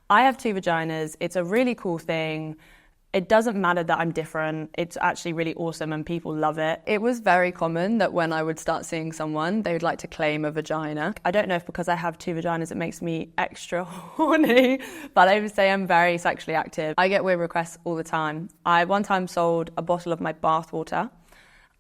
I have two vaginas. It's a really cool thing. It doesn't matter that I'm different. It's actually really awesome and people love it. It was very common that when I would start seeing someone, they would like to claim a vagina. I don't know if because I have two vaginas, it makes me extra horny, but I would say I'm very sexually active. I get weird requests all the time. I one time sold a bottle of my bath water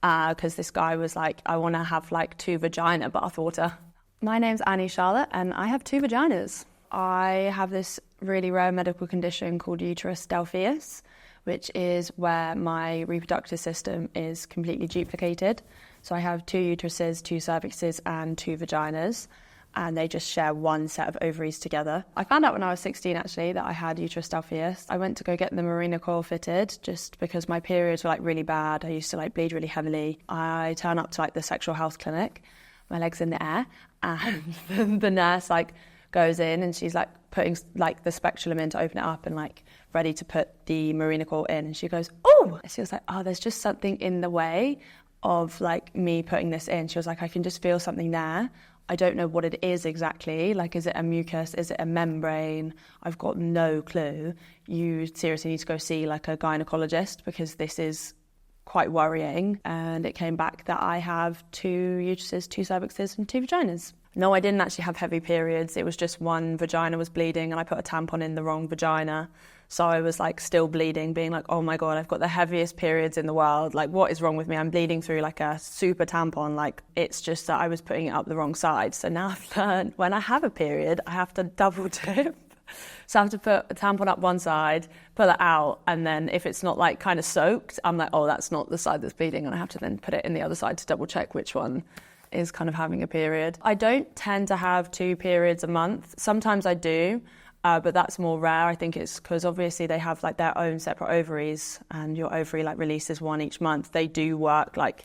because this guy was like, I want to have like two vagina bath water. My name's Annie Charlotte and I have two vaginas. I have this really rare medical condition called uterus didelphys, which is where my reproductive system is completely duplicated. So I have two uteruses, two cervixes, and two vaginas, and they just share one set of ovaries together. I found out when I was 16, actually, that I had uterus didelphys. I went to go get the Marina coil fitted just because my periods were like really bad. I used to like bleed really heavily. I turn up to like the sexual health clinic, my legs in the air, and the nurse like goes in and she's like putting like the speculum in to open it up and like ready to put the Marina coil in, and she goes, oh, she was like, oh, there's just something in the way of like me putting this in. She was like, I can just feel something there. I don't know what it is exactly. Like, is it a mucus? Is it a membrane? I've got no clue. You seriously need to go see like a gynecologist because this is quite worrying. And it came back that I have two uteruses, two cervixes, and two vaginas. No, I didn't actually have heavy periods. It was just one vagina was bleeding and I put a tampon in the wrong vagina. So I was like still bleeding, being like, oh my God, I've got the heaviest periods in the world. Like, what is wrong with me? I'm bleeding through like a super tampon. Like, it's just that I was putting it up the wrong side. So now I've learned when I have a period, I have to double dip. So I have to put a tampon up one side, pull it out, and then if it's not like kind of soaked, I'm like, oh, that's not the side that's bleeding. And I have to then put it in the other side to double check which one is kind of having a period. I don't tend to have 2 periods a month. Sometimes I do. But that's more rare. I think it's because obviously they have like their own separate ovaries and your ovary like releases one each month. They do work like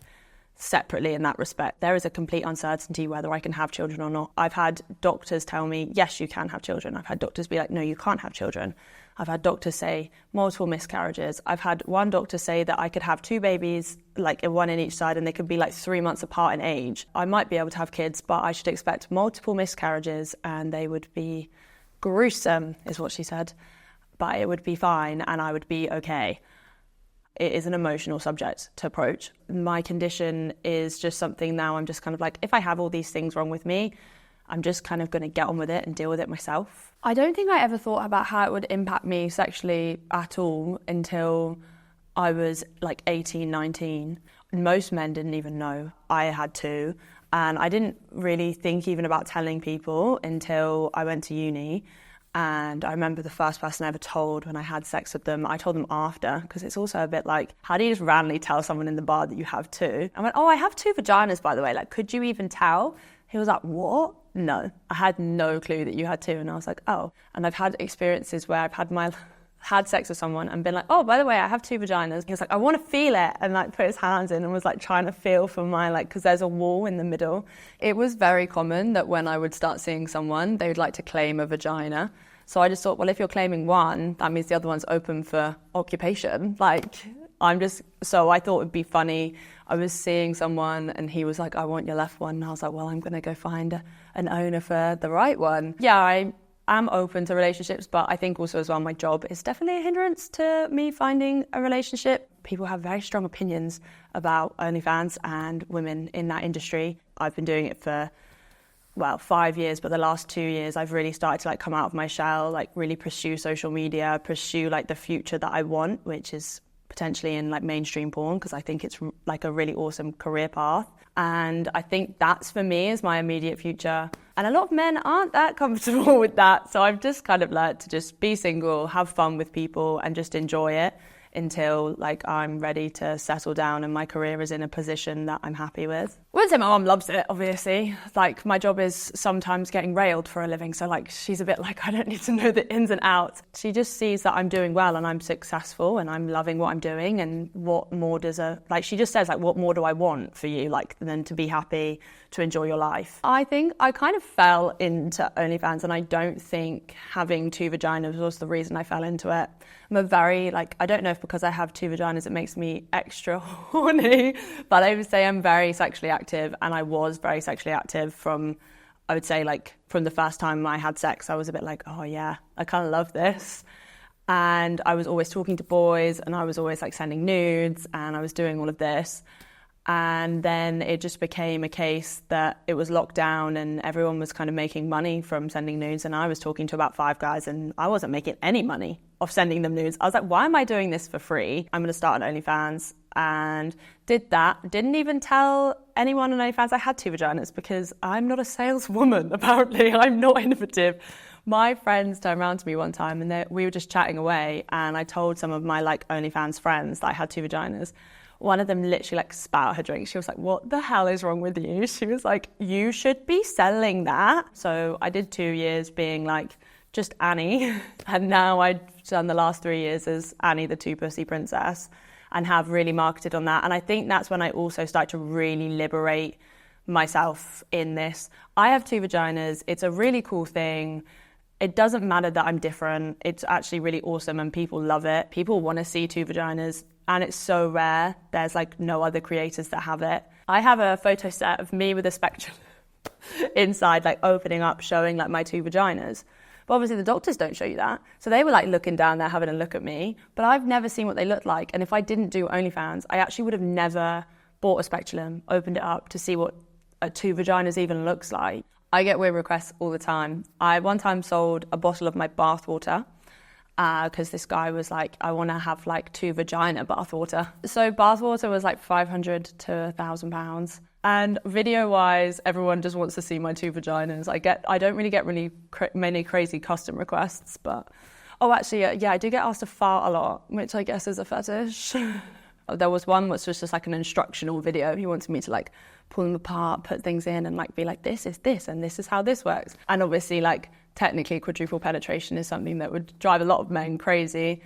separately in that respect. There is a complete uncertainty whether I can have children or not. I've had doctors tell me, yes, you can have children. I've had doctors be like, no, you can't have children. I've had doctors say multiple miscarriages. I've had one doctor say that I could have 2 babies, like one in each side, and they could be like 3 months apart in age. I might be able to have kids, but I should expect multiple miscarriages and they would be gruesome, is what she said, but it would be fine and I would be okay. It is an emotional subject to approach. My condition is just something now I'm just kind of like, if I have all these things wrong with me, I'm just kind of going to get on with it and deal with it myself. I don't think I ever thought about how it would impact me sexually at all until I was like 18, 19. Most men didn't even know I had 2. And I didn't really think even about telling people until I went to uni. And I remember the first person I ever told when I had sex with them, I told them after, because it's also a bit like, how do you just randomly tell someone in the bar that you have 2? I went, oh, I have 2 vaginas, by the way. Like, could you even tell? He was like, what? No, I had no clue that you had 2. And I was like, oh. And I've had experiences where I've had sex with someone and been like, oh, by the way, I have 2 vaginas. He was like, I want to feel it, and like put his hands in and was like trying to feel for my like, because there's a wall in the middle. It was very common that when I would start seeing someone, they would like to claim a vagina. So I just thought, well, if you're claiming one, that means the other one's open for occupation. Like, so I thought it'd be funny. I was seeing someone and he was like, I want your left one. And I was like, well, I'm going to go find an owner for the right one. Yeah, I'm open to relationships, but I think also as well my job is definitely a hindrance to me finding a relationship. People have very strong opinions about OnlyFans and women in that industry. I've been doing it for, 5 years, but the last 2 years I've really started to like come out of my shell, like really pursue social media, pursue like the future that I want, which is potentially in like mainstream porn, because I think it's like a really awesome career path. And I think that's for me is my immediate future. And a lot of men aren't that comfortable with that. So I've just kind of learned to just be single, have fun with people and just enjoy it until like I'm ready to settle down and my career is in a position that I'm happy with. I wouldn't say my mum loves it, obviously. Like, my job is sometimes getting railed for a living, so like she's a bit like, I don't need to know the ins and outs. She just sees that I'm doing well and I'm successful and I'm loving what I'm doing, and what more does she just says like, what more do I want for you, like, than to be happy, to enjoy your life? I think I kind of fell into OnlyFans, and I don't think having 2 vaginas was the reason I fell into it. I'm a very, I don't know if because I have 2 vaginas it makes me extra horny, but I would say I'm very sexually active, and I was very sexually active from I would say like from the first time I had sex, I was a bit like, oh yeah, I kind of love this. And I was always talking to boys and I was always like sending nudes and I was doing all of this. And then it just became a case that it was locked down and everyone was kind of making money from sending nudes. And I was talking to about 5 guys and I wasn't making any money off sending them nudes. I was like, why am I doing this for free? I'm going to start an OnlyFans. And did that. Didn't even tell anyone on OnlyFans I had 2 vaginas because I'm not a saleswoman, apparently. I'm not innovative. My friends turned around to me one time and we were just chatting away and I told some of my like OnlyFans friends that I had 2 vaginas. One of them literally like spat out her drink. She was like, what the hell is wrong with you? She was like, you should be selling that. So I did 2 years being like just Annie. And now I've done the last 3 years as Annie the 2 Pussy Princess and have really marketed on that. And I think that's when I also start to really liberate myself in this. I have 2 vaginas. It's a really cool thing. It doesn't matter that I'm different. It's actually really awesome and people love it. People want to see 2 vaginas and it's so rare. There's like no other creators that have it. I have a photo set of me with a spectrum inside, like opening up, showing like my 2 vaginas. But obviously the doctors don't show you that. So they were like looking down there, having a look at me, but I've never seen what they look like. And if I didn't do OnlyFans, I actually would have never bought a speculum, opened it up to see what a 2 vaginas even looks like. I get weird requests all the time. I one time sold a bottle of my bathwater because this guy was like, I want to have like 2 vagina bathwater. So bathwater was like £500 to £1,000. And video-wise, everyone just wants to see my 2 vaginas. I don't really get many crazy custom requests, but oh, actually, yeah, I do get asked to fart a lot, which I guess is a fetish. There was one which was just like an instructional video. He wanted me to like pull them apart, put things in and like be like, this is this and this is how this works. And obviously like technically quadruple penetration is something that would drive a lot of men crazy.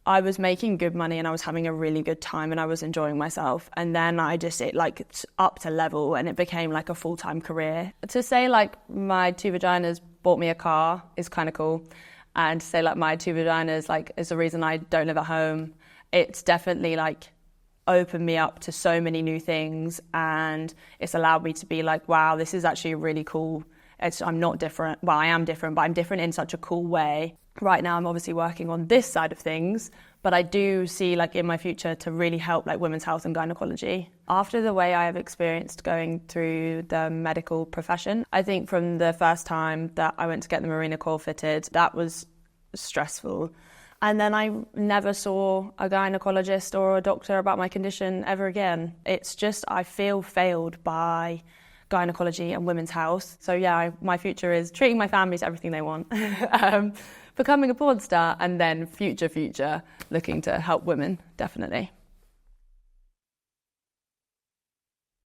I was making good money and I was having a really good time and I was enjoying myself. And then it like upped a level and it became like a full-time career. To say like my 2 vaginas bought me a car is kind of cool. And to say like my 2 vaginas like is the reason I don't live at home. It's definitely like opened me up to so many new things and it's allowed me to be like, wow, this is actually really cool. I'm not different. Well, I am different, but I'm different in such a cool way. Right now, I'm obviously working on this side of things, but I do see like in my future to really help like women's health and gynecology. After the way I have experienced going through the medical profession, I think from the first time that I went to get the marina coil fitted, that was stressful. And then I never saw a gynecologist or a doctor about my condition ever again. It's just, I feel failed by gynecology and women's health. So yeah, my future is treating my family to everything they want, becoming a porn star, and then future, looking to help women, definitely.